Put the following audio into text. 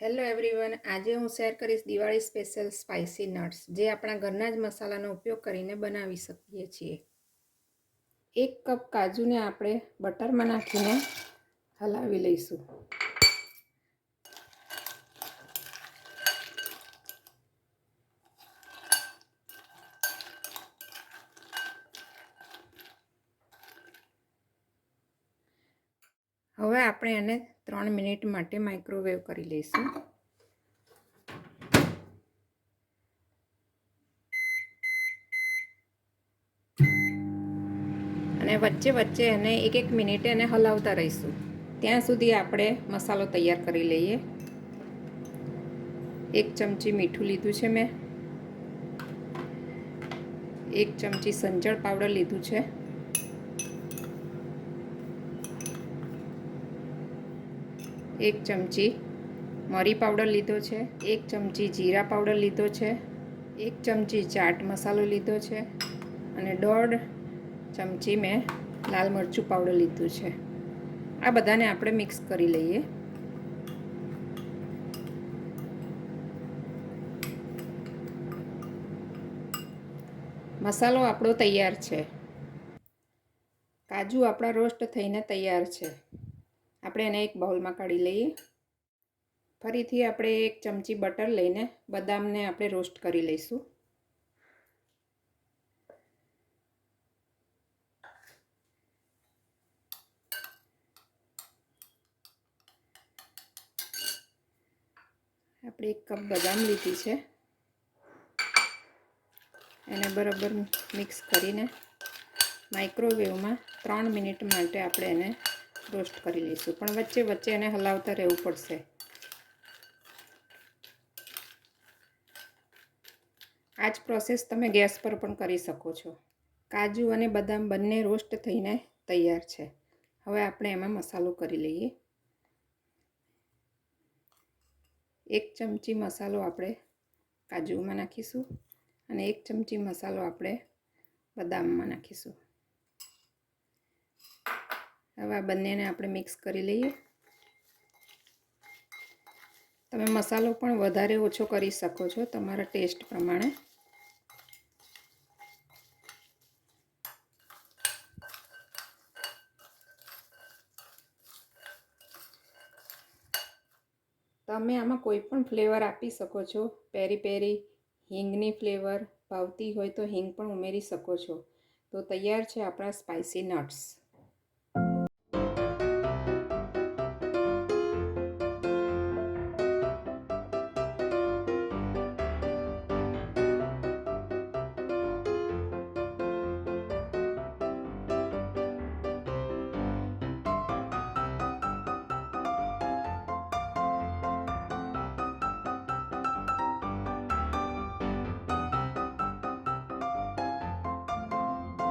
Hello everyone, આજે હું share કરીશ દિવાળી સ્પેશિયલ સ્પાઇસી નટ્સ જે આપણા ઘરના જ મસાલાનો ઉપયોગ કરીને બનાવી શકીએ છીએ। 1 કપ કાજુને આપણે બટરમાં નાખીને હલાવી લઈશું। હવે આપણે એને 3 મિનિટ માટે માઇક્રોવેવ કરી લઈશું। અને વચ્ચે વચ્ચે એને એક મિનિટે એને હલાવતા રહીશું। ત્યાં સુધી આપણે મસાલો તૈયાર કરી લઈએ। 1 ચમચી મીઠું લીધું છે મેં, 1 ચમચી સંચળ પાવડર લીધું છે, 1 ચમચી મરી પાવડર લીધો છે, 1 ચમચી જીરા પાવડર લીધો છે, 1 ચમચી ચાટ મસાલો લીધો છે અને 1.5 ચમચી મેં લાલ મરચું પાવડર લીધું છે। આ બધાને આપણે મિક્સ કરી લઈએ। મસાલો આપણો તૈયાર છે। કાજુ આપણા રોસ્ટ થઈને તૈયાર છે। આપણે એને એક બાઉલમાં કાઢી લઈએ। ફરીથી આપણે 1 ચમચી બટર લઈને બદામને આપણે રોસ્ટ કરી લઈશું। આપણે 1 કપ બદામ લીધી છે, એને બરાબર મિક્સ કરીને માઇક્રોવેવમાં 3 મિનિટ માટે આપણે એને રોસ્ટ કરી લઈશું, પણ વચ્ચે વચ્ચે એને હલાવતા રહેવું પડશે। આ જ પ્રોસેસ તમે ગેસ પર પણ કરી શકો છો। કાજુ અને બદામ બંને રોસ્ટ થઈને તૈયાર છે। હવે આપણે એમાં મસાલો કરી લઈએ। 1 ચમચી મસાલો આપણે કાજુમાં નાખીશું અને 1 ચમચી મસાલો આપણે બદામમાં નાખીશું। હવે આ બંનેને આપણે મિક્સ કરી લઈએ। તમે મસાલો પણ વધારે ઓછો કરી શકો છો તમારા ટેસ્ટ પ્રમાણે। તમે આમાં કોઈ પણ ફ્લેવર આપી શકો છો। પેરી પેરી હિંગની ફ્લેવર ભાવતી હોય તો હિંગ પણ ઉમેરી શકો છો। તો તૈયાર છે આપણા સ્પાઇસી નટ્સ।